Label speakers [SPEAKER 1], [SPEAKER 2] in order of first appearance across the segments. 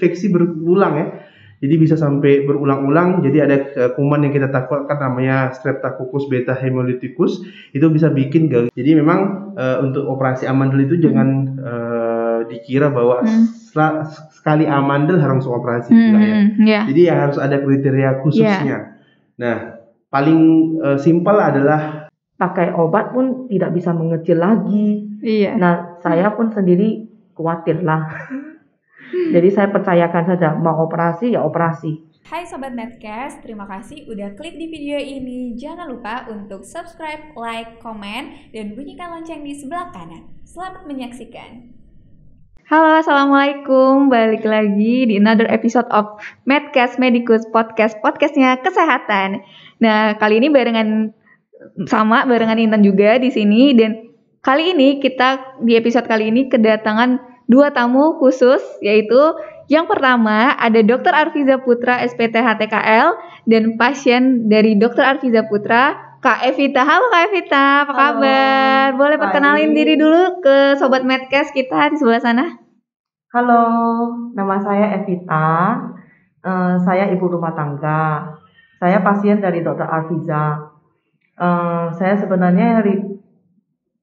[SPEAKER 1] infeksi berulang ya. Jadi bisa sampai berulang-ulang. Jadi ada kuman yang kita takutkan namanya Streptococcus beta hemolyticus, itu bisa bikin gagal. Jadi memang untuk operasi amandel itu jangan dikira bahwa sekali amandel langsung operasi, enggak ya. Jadi ya harus ada kriteria khususnya. Nah, paling simpel adalah
[SPEAKER 2] pakai obat pun tidak bisa mengecil lagi. Nah, saya pun sendiri khawatir lah. Jadi saya percayakan saja, mau operasi ya operasi.
[SPEAKER 3] Hai Sobat Medcast, terima kasih udah klik di video ini. Jangan lupa untuk subscribe, like, komen, dan bunyikan lonceng di sebelah kanan. Selamat menyaksikan.
[SPEAKER 4] Halo, Assalamualaikum. Balik lagi di another episode of Medcast Medicus podcastnya kesehatan. Nah, kali ini barengan Intan juga di sini, dan kali ini kita di episode kali ini kedatangan 2 tamu khusus, yaitu yang pertama ada Dr. Arfiza Putra SPT HTKL dan pasien dari Dr. Arfiza Putra, Kak Evita. Halo Kak Evita, apa kabar? Boleh perkenalin diri dulu ke Sobat Medcast kita di sebelah sana?
[SPEAKER 2] Halo, nama saya Evita, saya ibu rumah tangga. Saya pasien dari Dr. Arfiza. Saya sebenarnya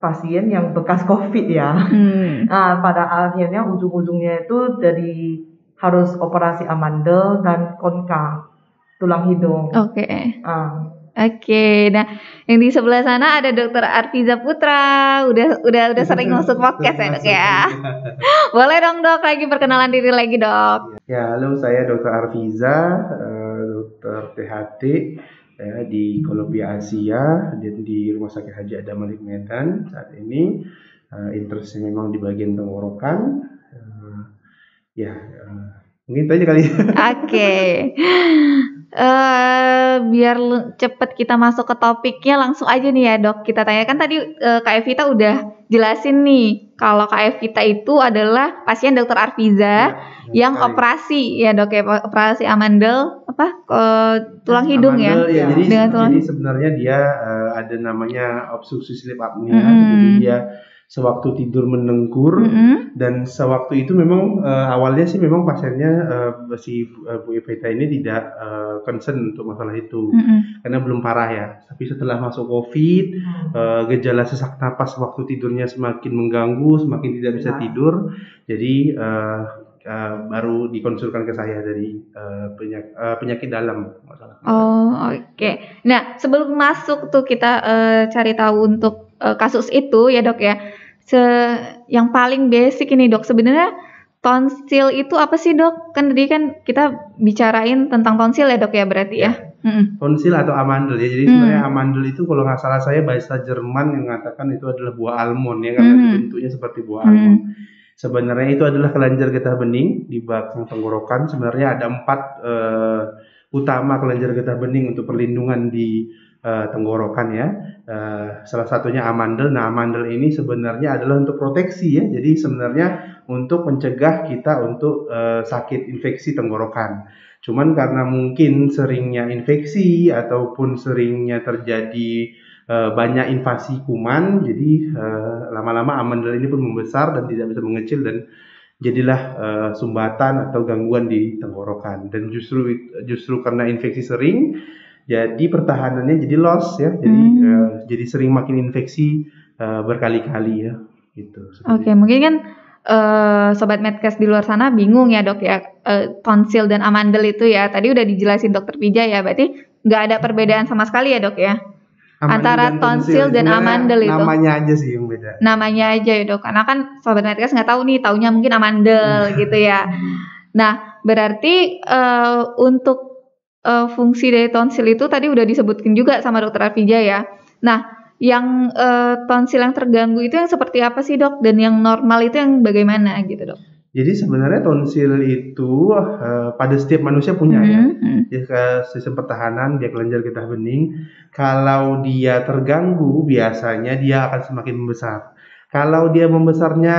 [SPEAKER 2] pasien yang bekas COVID ya. Nah, pada akhirnya ujung-ujungnya itu dari harus operasi amandel dan konka tulang hidung.
[SPEAKER 4] Oke. Nah yang di sebelah sana ada Dr. Arfiza Putra. Udah sering masuk podcast ya Dok ya. Boleh dong Dok, lagi perkenalan diri lagi Dok.
[SPEAKER 1] Ya, halo, saya Dr. Arfiza, dokter THT di Columbia Asia dan di Rumah Sakit Haji Adam Malik Medan. Saat ini interestnya memang di bagian tenggorokan. Mungkin itu aja kali. Oke.
[SPEAKER 4] Biar cepet kita masuk ke topiknya, langsung aja nih ya Dok. Kita tanyakan tadi Kak Evita udah jelasin nih kalau Kak Evita itu adalah pasien Dr. Arfiza yang operasi ya Dok ya, operasi amandel tulang hidung
[SPEAKER 1] amandel,
[SPEAKER 4] ya.
[SPEAKER 1] Jadi sebenarnya dia ada namanya obstruksi sleep apnea. Jadi dia sewaktu tidur mendengkur, dan sewaktu itu memang awalnya sih memang pasiennya si Bu Evita ini tidak concern untuk masalah itu karena belum parah ya. Tapi setelah masuk COVID, gejala sesak napas waktu tidurnya semakin mengganggu, semakin tidak bisa tidur. Jadi baru dikonsulkan ke saya dari penyakit dalam masalah.
[SPEAKER 4] Oke. Nah, sebelum masuk tuh kita cari tahu untuk kasus itu ya Dok ya. Yang paling basic ini Dok, sebenarnya tonsil itu apa sih Dok? Kan tadi kan kita bicarain tentang tonsil ya Dok ya berarti ya.
[SPEAKER 1] Tonsil atau amandel ya. Jadi sebenarnya amandel itu kalau nggak salah saya bahasa Jerman yang mengatakan itu adalah buah almond ya, karena bentuknya seperti buah almond. Sebenarnya itu adalah kelenjar getah bening di belakang tenggorokan. Sebenarnya ada 4 utama kelenjar getah bening untuk perlindungan di tenggorokan ya. Salah satunya amandel. Nah, amandel ini sebenarnya adalah untuk proteksi ya. Jadi sebenarnya untuk mencegah kita untuk sakit infeksi tenggorokan. Cuman karena mungkin seringnya infeksi ataupun seringnya terjadi banyak invasi kuman, jadi lama-lama amandel ini pun membesar dan tidak bisa mengecil, dan jadilah sumbatan atau gangguan di tenggorokan. Dan justru karena infeksi sering, jadi pertahanannya jadi loss ya. Jadi sering makin infeksi berkali-kali ya gitu.
[SPEAKER 4] Oke, mungkin kan Sobat Medcast di luar sana bingung ya Dok ya, tonsil dan amandel itu ya. Tadi udah dijelasin Dokter Pija ya, berarti nggak ada perbedaan sama sekali ya Dok ya. Antara tonsil dan amandel itu.
[SPEAKER 1] Namanya aja sih yang beda.
[SPEAKER 4] Namanya aja ya Dok, karena kan Sobat Medcast nggak tahu nih, taunya mungkin amandel gitu ya. Nah, berarti untuk fungsi dari tonsil itu tadi udah disebutkan juga sama Dokter Arfiza ya. Nah, yang tonsil yang terganggu itu yang seperti apa sih Dok? Dan yang normal itu yang bagaimana gitu Dok?
[SPEAKER 1] Jadi sebenarnya tonsil itu pada setiap manusia punya ya. Dia sistem pertahanan, dia kelenjar getah bening. Kalau dia terganggu, biasanya dia akan semakin membesar. Kalau dia membesarnya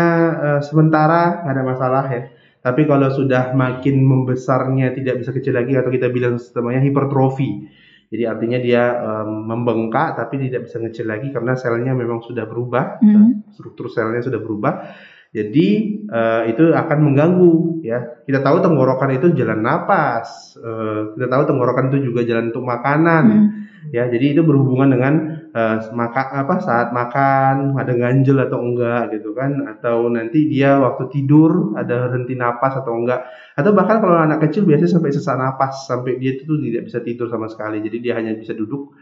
[SPEAKER 1] sementara, nggak ada masalah ya. Tapi kalau sudah makin membesarnya tidak bisa kecil lagi, atau kita bilang namanya hipertrofi. Jadi artinya dia membengkak tapi tidak bisa ngecil lagi karena selnya memang sudah berubah, struktur selnya sudah berubah. Jadi itu akan mengganggu ya. Kita tahu tenggorokan itu jalan napas, kita tahu tenggorokan itu juga jalan untuk makanan. Ya, jadi itu berhubungan dengan saat makan ada ganjel atau enggak gitu kan, atau nanti dia waktu tidur ada henti napas atau enggak, atau bahkan kalau anak kecil biasanya sampai sesak napas, sampai dia itu tidak bisa tidur sama sekali, jadi dia hanya bisa duduk,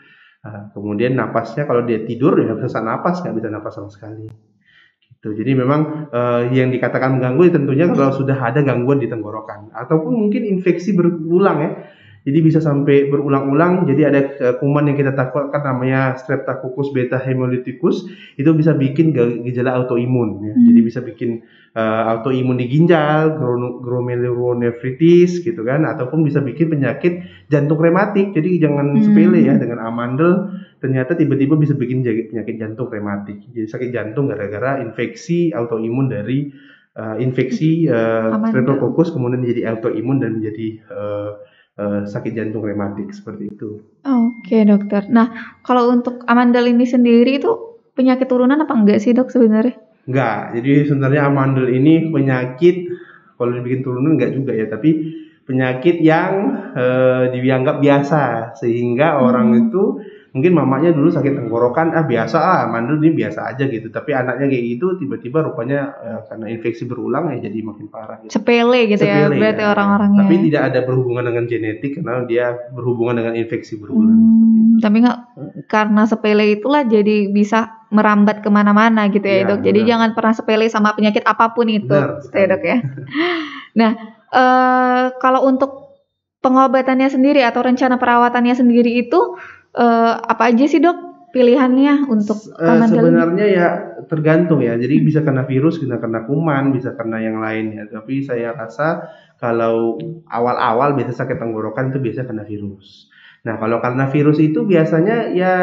[SPEAKER 1] kemudian napasnya kalau dia tidur ya sesak napas, nggak bisa napas sama sekali. Gitu. Jadi memang yang dikatakan mengganggu tentunya kalau sudah ada gangguan di tenggorokan ataupun mungkin infeksi berulang ya. Jadi bisa sampai berulang-ulang. Jadi ada kuman yang kita takutkan namanya Streptococcus beta hemolyticus, itu bisa bikin gejala autoimun ya. Jadi bisa bikin autoimun di ginjal, glomerulonefritis gitu kan, ataupun bisa bikin penyakit jantung rematik. Jadi jangan sepele ya, dengan amandel ternyata tiba-tiba bisa bikin penyakit jantung rematik. Jadi sakit jantung gara-gara infeksi autoimun dari infeksi Streptococcus kemudian menjadi autoimun dan menjadi sakit jantung rematik seperti itu.
[SPEAKER 4] Oke, dokter. Nah, kalau untuk amandel ini sendiri itu penyakit turunan apa enggak sih, Dok, sebenarnya?
[SPEAKER 1] Enggak. Jadi sebenarnya amandel ini penyakit kalau dibikin turunan enggak juga ya, tapi penyakit yang dianggap biasa sehingga orang itu mungkin mamanya dulu sakit tenggorokan, biasa amandel ini biasa aja gitu, tapi anaknya kayak gitu tiba-tiba rupanya karena infeksi berulang ya jadi makin parah gitu.
[SPEAKER 4] Sepele gitu ya berarti ya, orang-orangnya.
[SPEAKER 1] Tapi tidak ada berhubungan dengan genetik karena dia berhubungan dengan infeksi berulang.
[SPEAKER 4] Tapi nggak karena sepele itulah jadi bisa merambat kemana-mana gitu ya, Dok. Jadi jangan pernah sepele sama penyakit apapun itu, ya, Dok ya. Nah, kalau untuk pengobatannya sendiri atau rencana perawatannya sendiri itu apa aja sih, Dok, pilihannya untuk amandel?
[SPEAKER 1] Sebenarnya ya tergantung ya. Jadi bisa kena virus, bisa kena kuman, bisa kena yang lain ya. Tapi saya rasa kalau awal-awal biasa sakit tenggorokan itu biasa kena virus. Nah, kalau karena virus itu biasanya ya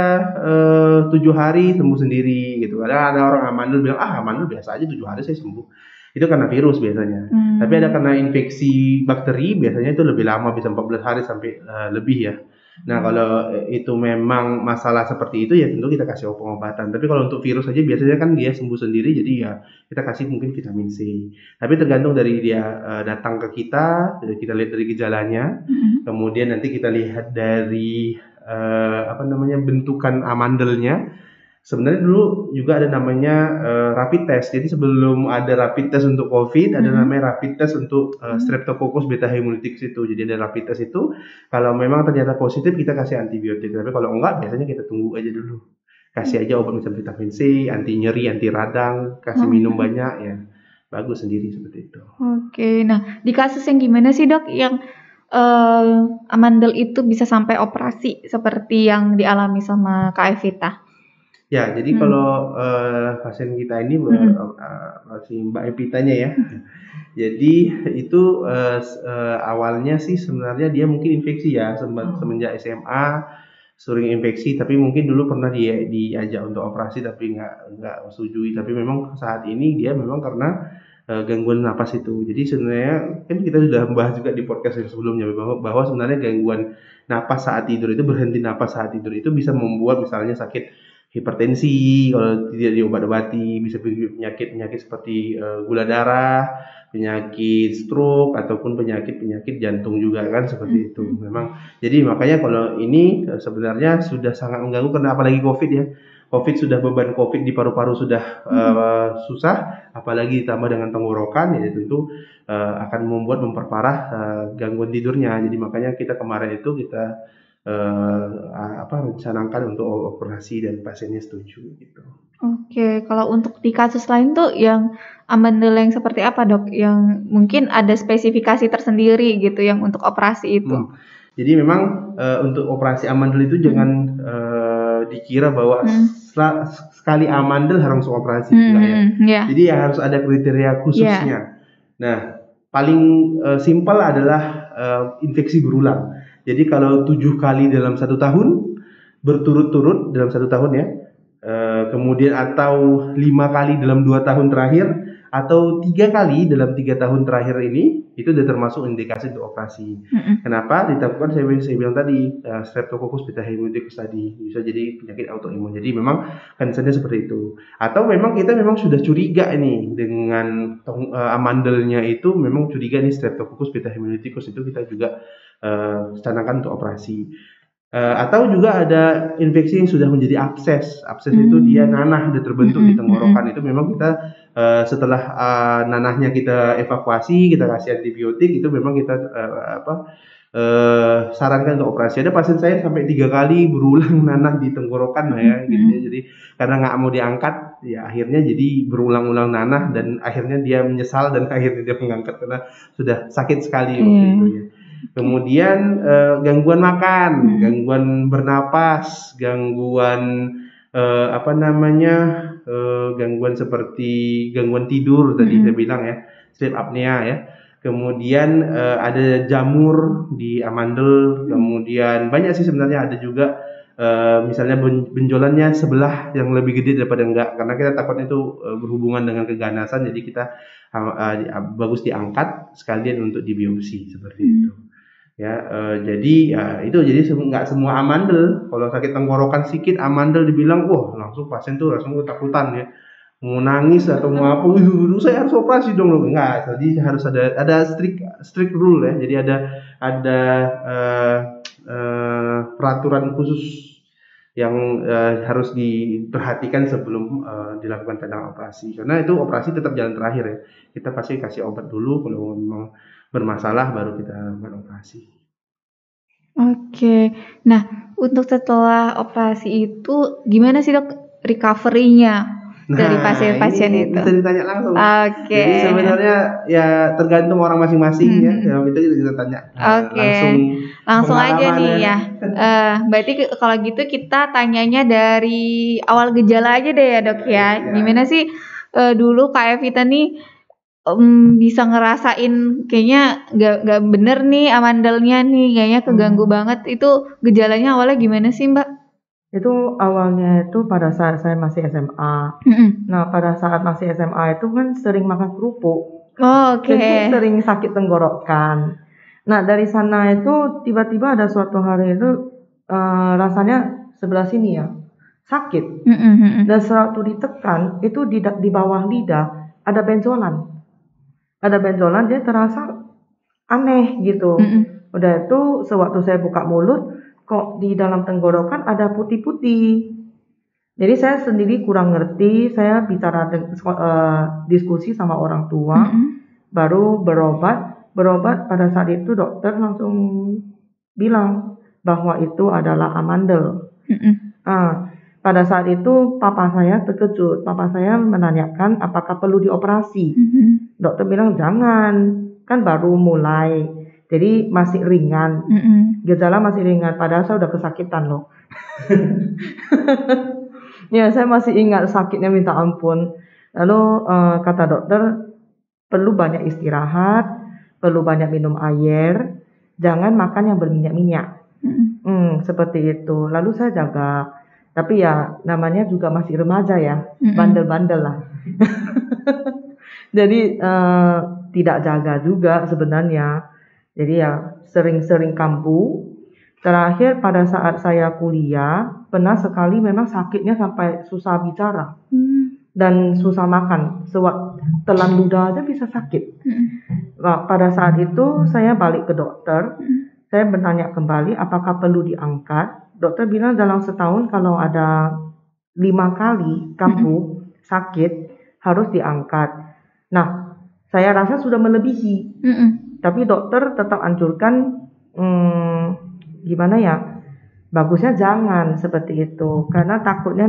[SPEAKER 1] 7 hari sembuh sendiri gitu. Ada orang amandel bilang amandel biasa aja 7 hari saya sembuh. Itu karena virus biasanya. Tapi ada karena infeksi bakteri biasanya itu lebih lama, bisa 14 hari sampai lebih ya. Nah, kalau itu memang masalah seperti itu ya tentu kita kasih pengobatan. Tapi kalau untuk virus aja biasanya kan dia sembuh sendiri, jadi ya kita kasih mungkin vitamin C. Tapi tergantung dari dia datang ke kita lihat dari gejalanya, kemudian nanti kita lihat dari bentukan amandelnya. Sebenarnya dulu juga ada namanya rapid test. Jadi sebelum ada rapid test untuk COVID, ada namanya rapid test untuk Streptococcus beta hemolyticus itu. Jadi ada rapid test itu, kalau memang ternyata positif kita kasih antibiotik. Tapi kalau enggak, biasanya kita tunggu aja dulu. Kasih aja obat misalnya vitamin C, anti nyeri, anti radang, kasih minum banyak ya. Bagus sendiri seperti itu.
[SPEAKER 4] Oke, nah di kasus yang gimana sih, Dok, yang amandel itu bisa sampai operasi seperti yang dialami sama Kak Evita?
[SPEAKER 1] Ya, jadi kalau pasien kita ini masih Mbak Evitanya ya. Jadi itu awalnya sih sebenarnya dia mungkin infeksi ya, semenjak SMA sering infeksi, tapi mungkin dulu pernah diajak untuk operasi tapi nggak setujui. Tapi memang saat ini dia memang karena gangguan napas itu. Jadi sebenarnya kan kita sudah membahas juga di podcast yang sebelumnya bahwa sebenarnya gangguan napas saat tidur itu, berhenti napas saat tidur itu bisa membuat misalnya sakit hipertensi kalau tidak diobat-obati, bisa penyakit-penyakit seperti gula darah, penyakit stroke ataupun penyakit jantung juga kan seperti itu. Memang jadi makanya kalau ini sebenarnya sudah sangat mengganggu karena apalagi COVID ya. COVID sudah beban COVID di paru-paru sudah susah, apalagi ditambah dengan tenggorokan ya tentu akan memperparah gangguan tidurnya. Jadi makanya kita kemarin itu kita rencanakan untuk operasi dan pasiennya setuju gitu.
[SPEAKER 4] Oke, kalau untuk di kasus lain tuh yang amandel yang seperti apa, Dok? Yang mungkin ada spesifikasi tersendiri gitu yang untuk operasi itu.
[SPEAKER 1] Jadi memang untuk operasi amandel itu jangan dikira bahwa sekali amandel harus operasi ya. Jadi ya harus ada kriteria khususnya. Nah, paling simpel adalah infeksi berulang. Jadi kalau 7 kali dalam 1 tahun berturut-turut dalam 1 tahun ya, kemudian atau 5 kali dalam 2 tahun terakhir, atau 3 kali dalam 3 tahun terakhir ini, itu udah termasuk indikasi untuk operasi. Kenapa? Ditemukan saya bilang tadi, Streptococcus pitahemolyticus tadi, bisa jadi penyakit autoimun. Jadi memang concern-nya seperti itu. Atau memang kita memang sudah curiga ini dengan amandelnya itu, memang curiga nih Streptococcus pitahemolyticus, itu kita juga canangkan untuk operasi. Atau juga ada infeksi yang sudah menjadi abses. Abses itu dia nanah udah terbentuk di tenggorokan. Itu memang kita setelah nanahnya kita evakuasi, kita kasih antibiotik, itu memang kita sarankan untuk operasi. Ada pasien saya sampai 3 kali berulang nanah di tenggorokan ya, gitu ya. Jadi karena nggak mau diangkat, ya akhirnya jadi berulang-ulang nanah dan akhirnya dia menyesal dan akhirnya dia mengangkat karena sudah sakit sekali waktu itu ya. Kemudian gangguan makan, gangguan bernapas, gangguan gangguan seperti gangguan tidur tadi saya bilang ya, sleep apnea ya. Kemudian ada jamur di amandel, kemudian banyak sih sebenarnya, ada juga misalnya benjolannya sebelah yang lebih gede daripada enggak, karena kita takutnya itu berhubungan dengan keganasan, jadi kita bagus diangkat sekalian untuk dibiopsi seperti itu. Ya, jadi nggak semua amandel. Kalau sakit tenggorokan sedikit amandel dibilang, wah langsung pasien tuh langsung ketakutan ya, mau nangis atau mau apa, saya harus operasi dong loh. Enggak, jadi harus ada strict rule ya. Jadi ada peraturan khusus yang harus diperhatikan sebelum dilakukan cadangan operasi. Karena itu operasi tetap jalan terakhir ya. Kita pasti kasih obat dulu, kalau memang bermasalah baru kita lakukan operasi.
[SPEAKER 4] Oke. Nah, untuk setelah operasi itu gimana sih dok recovery-nya dari pasien-pasien itu?
[SPEAKER 1] Bisa ditanya langsung.
[SPEAKER 4] Oke.
[SPEAKER 1] Jadi sebenarnya ya tergantung orang masing-masing ya. Itu kita tanya
[SPEAKER 4] langsung aja nih ya. Berarti kalau gitu kita tanyanya dari awal gejala aja deh ya dok ya. Gimana sih dulu Kak Evita nih bisa ngerasain kayaknya gak bener nih amandelnya nih, kayaknya keganggu banget. Itu gejalanya awalnya gimana sih Mbak?
[SPEAKER 2] Itu awalnya itu pada saat saya masih SMA. Nah pada saat masih SMA itu kan sering makan kerupuk. Jadi sering sakit tenggorokan. Nah dari sana itu tiba-tiba ada suatu hari itu rasanya sebelah sini ya sakit. Dan sewaktu ditekan itu di bawah lidah ada benjolan. Dia terasa aneh gitu. Udah itu sewaktu saya buka mulut, kok di dalam tenggorokan ada putih-putih. Jadi saya sendiri kurang ngerti, saya bicara diskusi sama orang tua, baru berobat pada saat itu dokter langsung bilang bahwa itu adalah amandel. Pada saat itu papa saya terkejut, papa saya menanyakan apakah perlu dioperasi. Dokter bilang jangan, kan baru mulai, jadi masih ringan, gejala masih ringan, padahal saya udah kesakitan loh. Ya saya masih ingat sakitnya minta ampun. Lalu kata dokter perlu banyak istirahat, perlu banyak minum air, jangan makan yang berminyak-minyak. Seperti itu. Lalu saya jaga, tapi ya namanya juga masih remaja ya, bandel-bandel lah. Jadi tidak jaga juga sebenarnya. Jadi ya sering-sering kambuh. Terakhir pada saat saya kuliah, pernah sekali memang sakitnya sampai susah bicara dan susah makan. Telan ludah aja bisa sakit. Nah, pada saat itu saya balik ke dokter. Saya bertanya kembali apakah perlu diangkat. Dokter bilang dalam setahun kalau ada 5 kali kambuh sakit harus diangkat. Nah, saya rasa sudah melebihi. Tapi dokter tetap anjurkan gimana ya? Bagusnya jangan seperti itu karena takutnya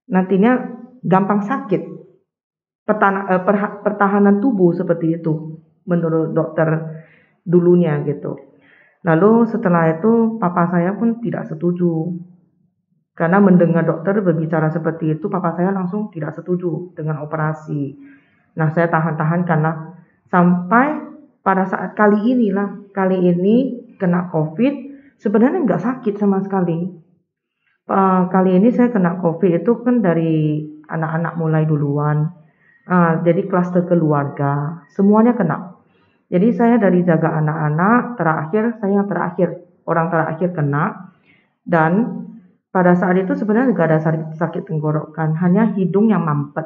[SPEAKER 2] nantinya gampang sakit. Pertahanan tubuh seperti itu menurut dokter dulunya gitu. Lalu setelah itu papa saya pun tidak setuju. Karena mendengar dokter berbicara seperti itu, papa saya langsung tidak setuju dengan operasi. Nah, saya tahan-tahan karena sampai pada saat kali ini kena COVID, sebenarnya nggak sakit sama sekali. Kali ini saya kena COVID itu kan dari anak-anak mulai duluan. Jadi klaster keluarga, semuanya kena. Jadi saya dari jaga anak-anak, orang terakhir kena. Dan pada saat itu sebenarnya nggak ada sakit tenggorokan, hanya hidung yang mampet.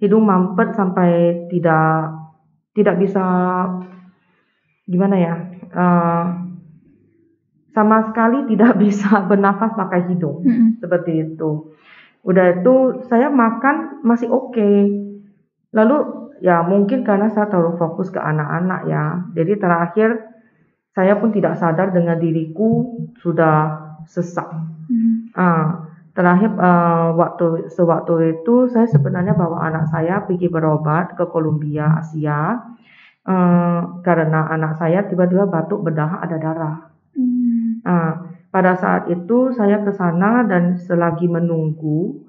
[SPEAKER 2] Hidung mampet sampai tidak bisa, gimana ya, sama sekali tidak bisa bernafas pakai hidung, seperti itu. Udah itu saya makan masih oke. Lalu ya mungkin karena saya terlalu fokus ke anak-anak ya. Jadi terakhir saya pun tidak sadar dengan diriku sudah sesak. Terakhir sewaktu itu saya sebenarnya bawa anak saya pergi berobat ke Columbia, Asia. Karena anak saya tiba-tiba batuk berdahak ada darah. Pada saat itu saya ke sana dan selagi menunggu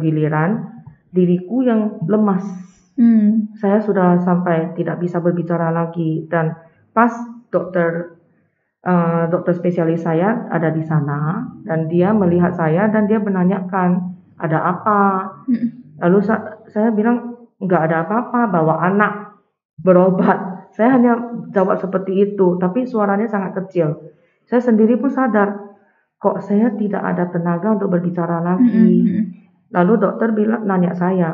[SPEAKER 2] giliran, diriku yang lemas. Saya sudah sampai tidak bisa berbicara lagi, dan pas dokter spesialis saya ada di sana dan dia melihat saya dan dia menanyakan ada apa. Lalu saya bilang nggak ada apa-apa, bawa anak berobat. Saya hanya jawab seperti itu, tapi suaranya sangat kecil. Saya sendiri pun sadar kok saya tidak ada tenaga untuk berbicara lagi. Lalu dokter nanya saya,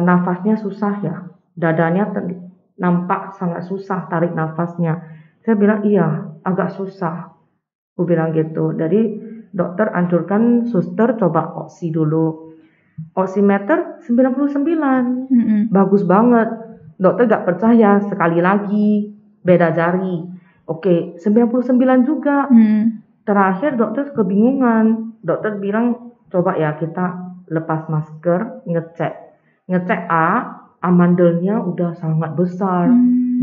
[SPEAKER 2] nafasnya susah ya, dadanya nampak sangat susah tarik nafasnya. Saya bilang iya, agak susah. Aku bilang gitu. Jadi dokter anjurkan suster coba oksi dulu. Oximeter 99, bagus banget. Dokter gak percaya, sekali lagi beda jari. Oke, 99 juga. Terakhir dokter kebingungan. Dokter bilang coba ya kita lepas masker, ngecek amandelnya udah sangat besar.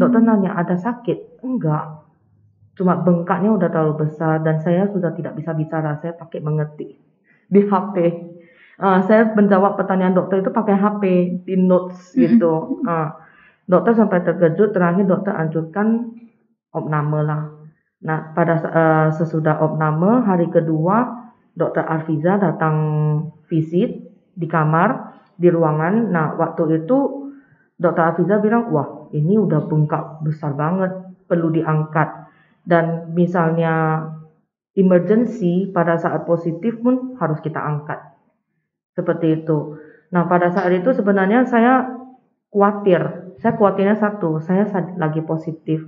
[SPEAKER 2] Dokter nanya ada sakit? Enggak, cuma bengkaknya udah terlalu besar dan saya sudah tidak bisa bicara. Saya pakai mengetik di HP. Saya menjawab pertanyaan dokter itu pakai HP di notes gitu. Dokter sampai terkejut. Terakhir dokter anjurkan opname lah. Nah pada sesudah opname hari kedua dokter Arfiza datang visit di kamar, di ruangan. Nah waktu itu dokter Arfiza bilang wah ini udah bengkak besar banget, perlu diangkat. Dan misalnya emergency pada saat positif pun harus kita angkat. Seperti itu. Nah pada saat itu sebenarnya saya khawatir. Saya khawatirnya satu, saya lagi positif.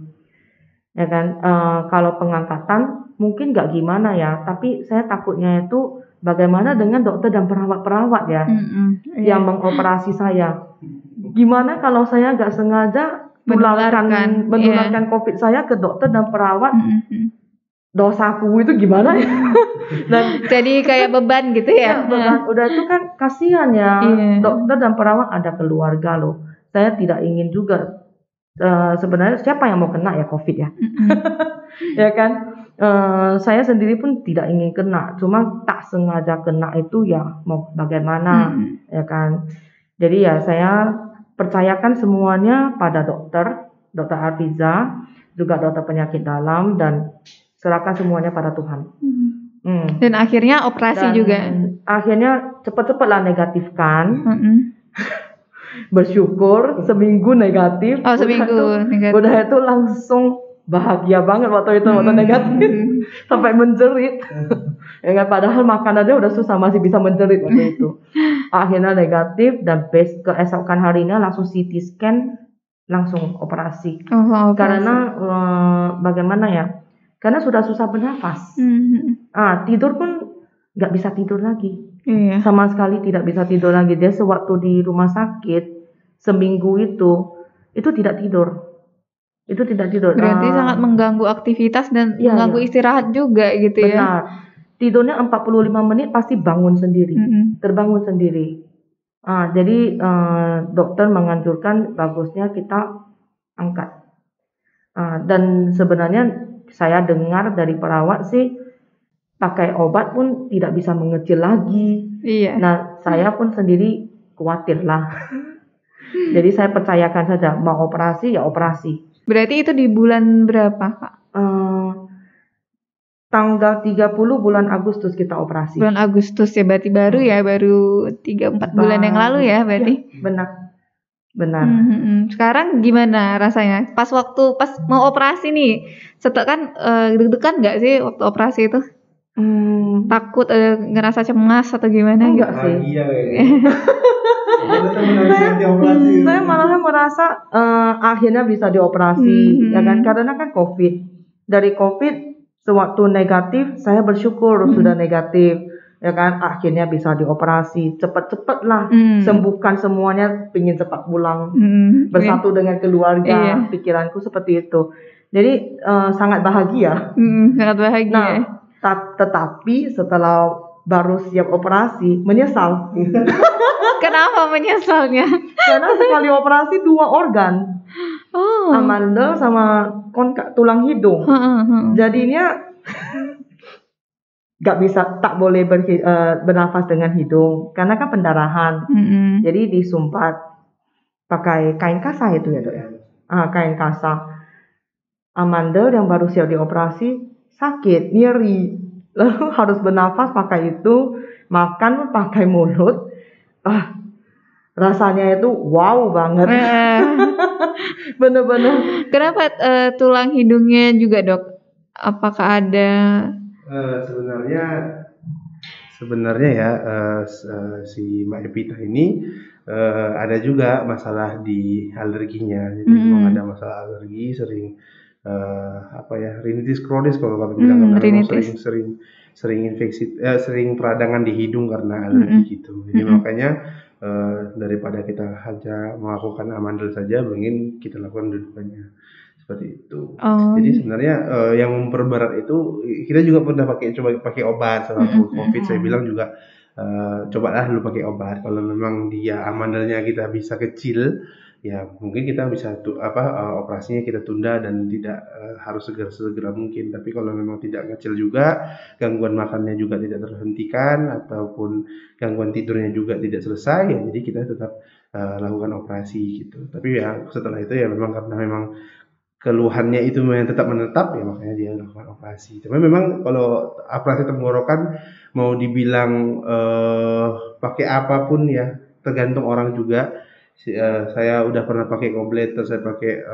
[SPEAKER 2] Ya kan, kalau pengangkatan mungkin nggak gimana ya, tapi saya takutnya itu bagaimana dengan dokter dan perawat-perawat ya, yang mengoperasi saya. Gimana kalau saya nggak sengaja menularkan COVID saya ke dokter dan perawat? Dosaku itu gimana ya? Dan
[SPEAKER 4] jadi kayak beban gitu ya?
[SPEAKER 2] Beban. Udah itu kan kasihan ya, dokter dan perawat ada keluarga loh. Saya tidak ingin juga. Sebenarnya siapa yang mau kena ya COVID ya? Ya kan? Saya sendiri pun tidak ingin kena, cuma tak sengaja kena itu ya mau bagaimana, ya kan? Jadi ya saya percayakan semuanya pada dokter Arfiza, juga dokter penyakit dalam, dan serahkan semuanya pada Tuhan.
[SPEAKER 4] Dan akhirnya operasi juga.
[SPEAKER 2] Akhirnya cepat-cepatlah negatifkan. Bersyukur seminggu negatif.
[SPEAKER 4] Seminggu negatif.
[SPEAKER 2] Udah itu langsung bahagia banget waktu itu waktu negatif. Sampai menjerit. Ya, padahal makan aja udah susah masih bisa menjerit waktu itu. Akhirnya negatif dan keesokan harinya langsung CT scan, langsung operasi. Karena bagaimana ya? Karena sudah susah bernafas. Tidur pun nggak bisa tidur lagi. Sama sekali tidak bisa tidur lagi. Dia sewaktu di rumah sakit seminggu itu tidak tidur.
[SPEAKER 4] Berarti sangat mengganggu aktivitas dan mengganggu istirahat juga gitu.
[SPEAKER 2] Benar. Ya. Tidurnya 45 menit pasti bangun sendiri, terbangun sendiri. Jadi dokter menganjurkan bagusnya kita angkat. Dan sebenarnya saya dengar dari perawat sih pakai obat pun tidak bisa mengecil lagi. Nah saya pun sendiri khawatir lah. Jadi saya percayakan saja, mau operasi ya operasi.
[SPEAKER 4] Berarti itu di bulan berapa Kak?
[SPEAKER 2] tanggal 30 bulan Agustus kita operasi.
[SPEAKER 4] Bulan Agustus ya, berarti baru ya, baru 3-4 bulan yang lalu ya berarti.
[SPEAKER 2] Ya, benar.
[SPEAKER 4] Sekarang gimana rasanya? Pas mau operasi nih, setelah kan deg-degan nggak sih waktu operasi itu? Takut, ngerasa cemas atau gimana?
[SPEAKER 2] Enggak sih.
[SPEAKER 1] Iya
[SPEAKER 2] Saya malahan merasa akhirnya bisa dioperasi, ya kan? Karena kan COVID. Dari COVID sewaktu negatif, saya bersyukur sudah negatif, ya kan? Akhirnya bisa dioperasi, cepet-cepet lah, sembuhkan semuanya, pingin cepat pulang, bersatu dengan keluarga. Pikiranku seperti itu. Jadi sangat bahagia.
[SPEAKER 4] Sangat bahagia.
[SPEAKER 2] Nah, tetapi setelah baru siap operasi, menyesal.
[SPEAKER 4] Kenapa menyesalnya?
[SPEAKER 2] Karena sekali operasi 2 organ, amandel sama tulang hidung. Jadinya tak boleh bernafas dengan hidung karena kan pendarahan. Jadi disumbat pakai kain kasa itu ya dok ya. Kain kasa. Amandel yang baru siap dioperasi sakit, nyeri, lalu harus bernafas pakai itu, makan pakai mulut. Rasanya itu wow banget. Bener-bener.
[SPEAKER 4] Kenapa tulang hidungnya juga dok? Apakah ada?
[SPEAKER 1] Sebenarnya ya si Mbak Evita ini ada juga masalah di alerginya. Jadi memang ada masalah alergi, sering rinitis kronis kalau kami bilang, karena sering infeksi, sering peradangan di hidung karena alergi gitu. Jadi makanya daripada kita hanya melakukan amandel saja, mungkin kita lakukan dua-duanya seperti itu. Jadi sebenarnya yang memperberat itu, kita juga pernah coba pakai obat selama COVID. Saya bilang juga cobalah dulu pakai obat. Kalau memang dia amandelnya kita bisa kecil, ya mungkin kita bisa operasinya kita tunda dan tidak harus segera mungkin. Tapi kalau memang tidak kecil juga, gangguan makannya juga tidak terhentikan, ataupun gangguan tidurnya juga tidak selesai, ya jadi kita tetap lakukan operasi gitu. Tapi ya setelah itu ya memang karena memang keluhannya itu memang tetap menetap, ya makanya dia lakukan operasi. Tapi memang kalau operasi tenggorokan mau dibilang pakai apapun ya, tergantung orang juga. Saya udah pernah pakai goblet, terus saya pakai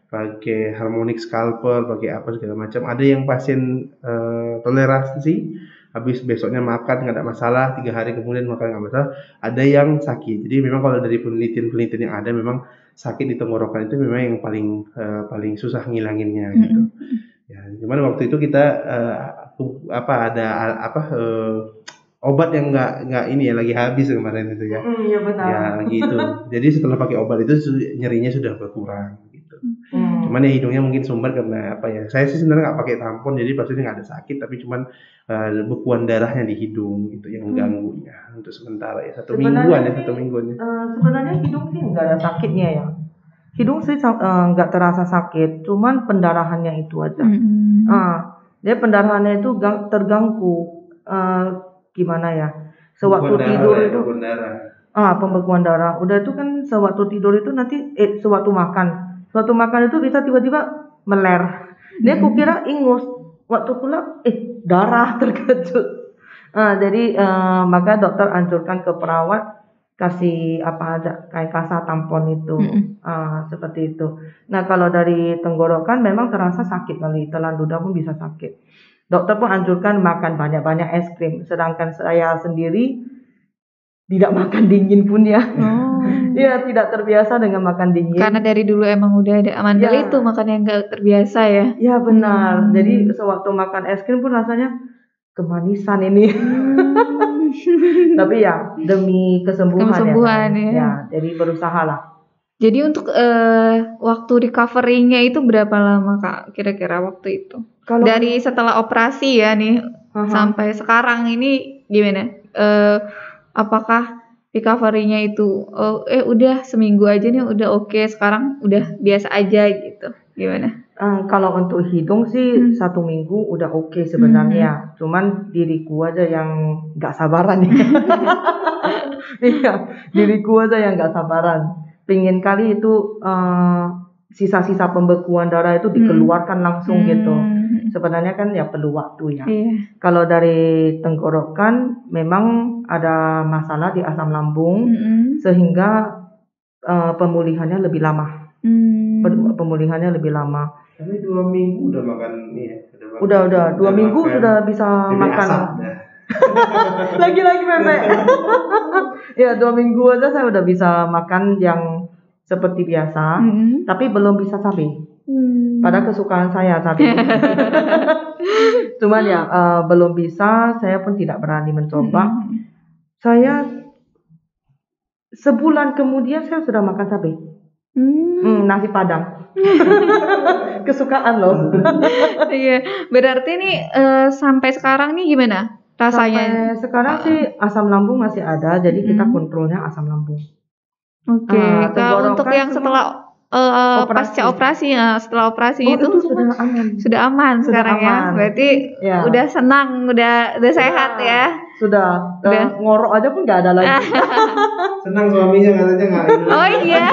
[SPEAKER 1] pakai harmonic scalpel, pakai apa segala macam. Ada yang pasien toleransi, habis besoknya makan nggak ada masalah, 3 hari kemudian makan nggak masalah. Ada yang sakit. Jadi memang kalau dari penelitian yang ada, memang sakit di tenggorokan itu memang yang paling susah ngilanginnya gitu. Ya, cuman waktu itu kita obat yang nggak ini ya, lagi habis kemarin itu ya.
[SPEAKER 2] Iya benar.
[SPEAKER 1] Ya gitu. Jadi setelah pakai obat itu nyerinya sudah berkurang gitu. Cuman ya hidungnya mungkin sumber karena apa ya? Saya sih sebenarnya nggak pakai tampon, jadi pastinya nggak ada sakit, tapi cuman bekuan darahnya di hidung itu yang ganggunya untuk sementara ya. Satu mingguan ya.
[SPEAKER 2] Sebenarnya hidung sih nggak ada sakitnya ya. Hidung sih nggak terasa sakit, cuman pendarahannya itu aja. Dia pendarahannya itu terganggu. Gimana ya? Sewaktu tidur itu pembekuan darah. Udah itu kan sewaktu tidur itu nanti sewaktu makan itu bisa tiba-tiba meler. Dia kukira ingus. Waktu pula darah, terkejut. Jadi maka dokter anjurkan ke perawat kasih apa aja kayak kasa tampon itu. Seperti itu. Nah, kalau dari tenggorokan memang terasa sakit kali, telan ludah pun bisa sakit. Dokter pun anjurkan makan banyak-banyak es krim, sedangkan saya sendiri tidak makan dingin pun ya. Ya, tidak terbiasa dengan makan dingin.
[SPEAKER 4] Karena dari dulu emang udah ada amandel itu, makanya nggak terbiasa ya. Ya
[SPEAKER 2] benar. Jadi sewaktu makan es krim pun rasanya kemanisan ini. Tapi ya demi kesembuhan ya. Jadi berusahalah.
[SPEAKER 4] Jadi untuk waktu recovery-nya itu berapa lama Kak kira-kira waktu itu? Dari setelah operasi ya nih sampai sekarang ini gimana? Apakah recovery-nya itu udah seminggu aja nih udah oke, sekarang udah biasa aja gitu? Gimana?
[SPEAKER 2] Kalau untuk hidung sih 1 minggu udah oke sebenarnya. Cuman diriku aja yang nggak sabaran ya. Iya, diriku aja yang nggak sabaran. Pingin kali itu sisa-sisa pembekuan darah itu dikeluarkan langsung gitu. Sebenarnya kan ya perlu waktu ya.
[SPEAKER 4] Iya.
[SPEAKER 2] Kalau dari tenggorokan memang ada masalah di asam lambung sehingga pemulihannya lebih lama. Pemulihannya lebih lama.
[SPEAKER 1] Tapi 2 minggu udah makan nih ya.
[SPEAKER 2] Udah 2 minggu
[SPEAKER 1] makan
[SPEAKER 2] sudah bisa
[SPEAKER 1] bebek
[SPEAKER 2] makan.
[SPEAKER 1] asap dah.
[SPEAKER 2] Lagi-lagi bebek. Ya 2 minggu aja saya udah bisa makan yang seperti biasa, tapi belum bisa cabai. Padahal kesukaan saya cabai. Cuman ya belum bisa, saya pun tidak berani mencoba. Saya sebulan kemudian saya sudah makan cabai. Nasi Padang. Kesukaan loh.
[SPEAKER 4] Iya, berarti nih sampai sekarang nih gimana rasanya?
[SPEAKER 2] Sampai sekarang sih asam lambung masih ada, jadi kita kontrolnya asam lambung.
[SPEAKER 4] Oke, kalau untuk yang
[SPEAKER 2] semua
[SPEAKER 4] setelah pasca operasi ya, setelah operasi itu
[SPEAKER 2] sudah aman.
[SPEAKER 4] Sudah aman sekarang ya.
[SPEAKER 2] aman.
[SPEAKER 4] Berarti
[SPEAKER 2] Ya.
[SPEAKER 4] udah senang, udah sehat ya.
[SPEAKER 2] Sudah. Ngorok aja pun nggak ada lagi.
[SPEAKER 1] Senang suaminya katanya nggak.
[SPEAKER 4] Oh iya.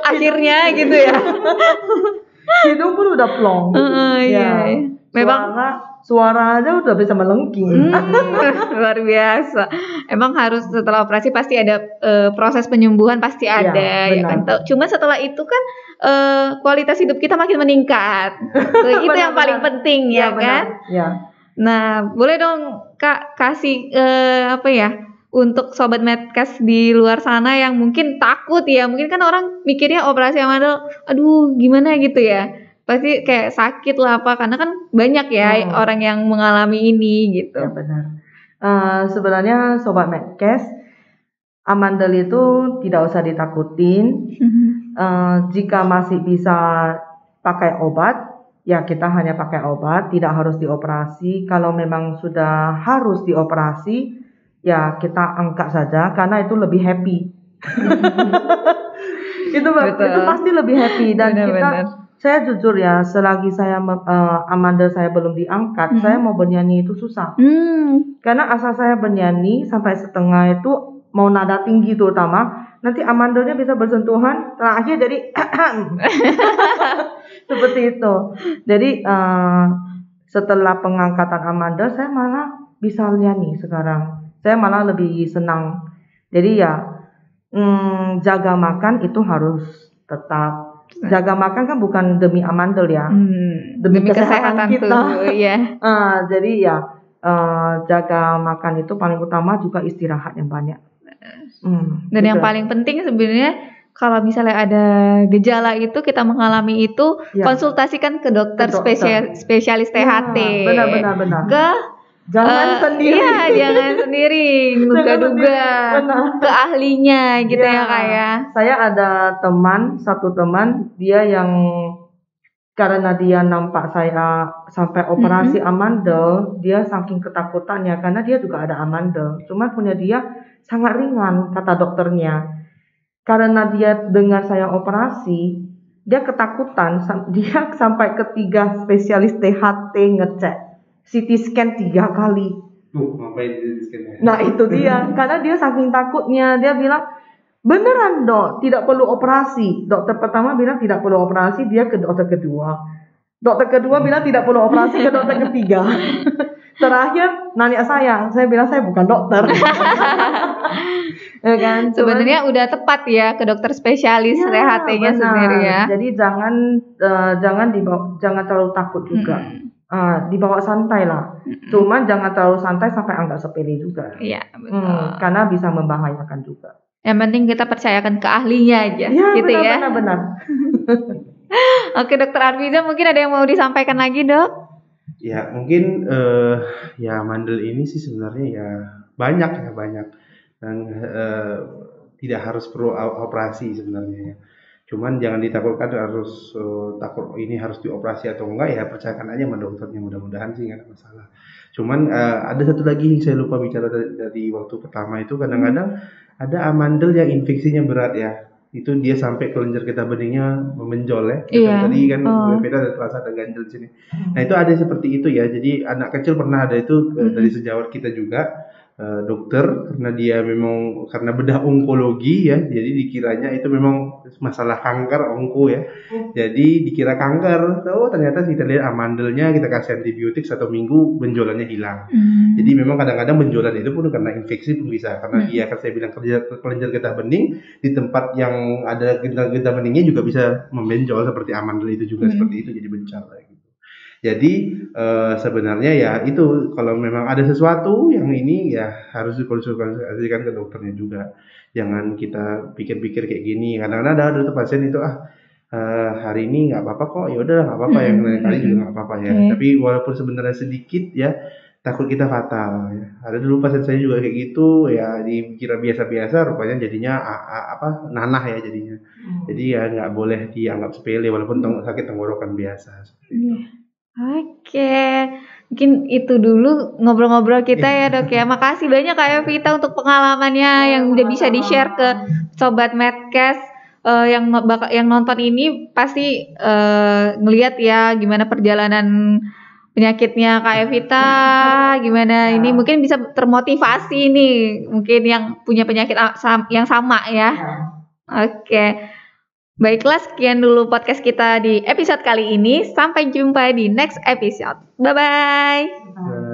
[SPEAKER 4] Akhirnya gitu ya.
[SPEAKER 2] Hidung pun udah plong.
[SPEAKER 4] Iya. Memang
[SPEAKER 2] suara aja udah bisa melengking.
[SPEAKER 4] Luar biasa. Emang harus setelah operasi pasti ada proses penyembuhan pasti ada ya kan. Cuma setelah itu kan kualitas hidup kita makin meningkat. Itu yang paling penting ya kan.
[SPEAKER 2] Ya.
[SPEAKER 4] Nah, boleh dong Kak kasih untuk sobat Medcast di luar sana yang mungkin takut ya. Mungkin kan orang mikirnya operasi amandel, aduh gimana gitu ya. Pasti kayak sakit lah apa, karena kan banyak ya orang yang mengalami ini gitu.
[SPEAKER 2] Ya benar. Sebenarnya sobat Medcast, amandel itu tidak usah ditakutin. Jika masih bisa pakai obat, ya kita hanya pakai obat, tidak harus dioperasi. Kalau memang sudah harus dioperasi, ya kita angkat saja karena itu lebih happy. itu pasti lebih happy dan saya jujur ya, selagi saya amandel saya belum diangkat, saya mau bernyanyi itu susah. Karena asal saya bernyanyi sampai setengah itu mau nada tinggi terutama, nanti amandelnya bisa bersentuhan, terakhir jadi seperti itu. Jadi setelah pengangkatan amandel saya malah bisa nyanyi sekarang. Saya malah lebih senang. Jadi ya jaga makan itu harus tetap. Jaga makan kan bukan demi amandel ya, demi kesehatan kita.
[SPEAKER 4] Ya.
[SPEAKER 2] Jadi ya jaga makan itu paling utama, juga istirahat yang banyak.
[SPEAKER 4] Dan yang paling penting sebenarnya kalau misalnya ada gejala itu kita mengalami itu, konsultasikan ke dokter spesialis THT.
[SPEAKER 2] Benar. Jangan sendiri.
[SPEAKER 4] Iya, jangan sendiri. Duga-duga ke ahlinya gitu ya Kak ya.
[SPEAKER 2] Saya ada satu teman, dia yang karena dia nampak saya sampai operasi amandel, dia saking ketakutannya karena dia juga ada amandel. Cuma punya dia sangat ringan kata dokternya. Karena dia dengar saya operasi, dia ketakutan, dia sampai ke 3 spesialis THT ngecek. CT scan 3 kali.
[SPEAKER 1] Ngapain CT scan?
[SPEAKER 2] Nah itu dia, karena dia saking takutnya, dia bilang, beneran dok, tidak perlu operasi. Dokter pertama bilang tidak perlu operasi, dia ke dokter kedua. Dokter kedua bilang tidak perlu operasi, ke dokter ketiga. Terakhir nanya saya bilang saya bukan dokter. Ya kan?
[SPEAKER 4] Sebenarnya udah tepat ya ke dokter spesialis THT-nya sendiri ya.
[SPEAKER 2] Jadi jangan terlalu takut juga. Dibawa santai lah. Cuman jangan terlalu santai sampai anggap sepele juga.
[SPEAKER 4] Iya, betul.
[SPEAKER 2] Karena bisa membahayakan juga.
[SPEAKER 4] Yang penting kita percayakan ke ahlinya aja, gitu ya.
[SPEAKER 2] Benar.
[SPEAKER 4] Oke, Dokter Arfiza, mungkin ada yang mau disampaikan lagi, Dok?
[SPEAKER 1] Ya, mungkin ya mandel ini sih sebenarnya ya banyak. Dan tidak harus perlu operasi sebenarnya ya. Cuman jangan ditakutkan harus takut ini harus dioperasi atau enggak, ya percayakan aja sama dokternya, mudah-mudahan sih nggak ada masalah. Cuman ada satu lagi yang saya lupa bicara dari waktu pertama itu, kadang-kadang ada amandel yang infeksinya berat ya. Itu dia sampai kelenjar getah beningnya menonjol ya. Tadi kan beda terasa ada ganjel di sini. Nah, itu ada seperti itu ya. Jadi anak kecil pernah ada itu dari sejawat kita juga. dokter karena dia memang karena bedah onkologi ya, jadi dikiranya itu memang masalah kanker onko ya. Jadi dikira kanker, ternyata kita lihat amandelnya, kita kasih antibiotik 1 minggu benjolannya hilang. Jadi memang kadang-kadang benjolan itu pun karena infeksi pun bisa, karena dia kan saya bilang kelenjar getah bening di tempat yang ada getah beningnya juga bisa membenjol seperti amandel itu juga seperti itu jadi bencal gitu. Jadi sebenarnya ya itu kalau memang ada sesuatu yang ini ya harus dikonsultasikan ke dokternya juga. Jangan kita pikir-pikir kayak gini. Kadang-kadang ada tuh pasien itu hari ini nggak apa-apa kok, ya udah nggak apa-apa, yang lain kali juga nggak apa-apa ya. Tapi walaupun sebenarnya sedikit ya takut kita fatal ya. Ada dulu pasien saya juga kayak gitu ya, dikira biasa-biasa rupanya jadinya nanah ya jadinya. Jadi ya nggak boleh dianggap sepele walaupun sakit tenggorokan biasa seperti itu.
[SPEAKER 4] Oke, mungkin itu dulu ngobrol-ngobrol kita ya Dok ya. Makasih banyak Kak Evita untuk pengalamannya yang udah bisa di-share ke Sobat Medcast. Yang nonton ini pasti ngelihat ya gimana perjalanan penyakitnya Kak Evita, gimana ini mungkin bisa termotivasi nih, mungkin yang punya penyakit yang sama ya. Oke. Baiklah, sekian dulu podcast kita di episode kali ini. Sampai jumpa di next episode. Bye-bye.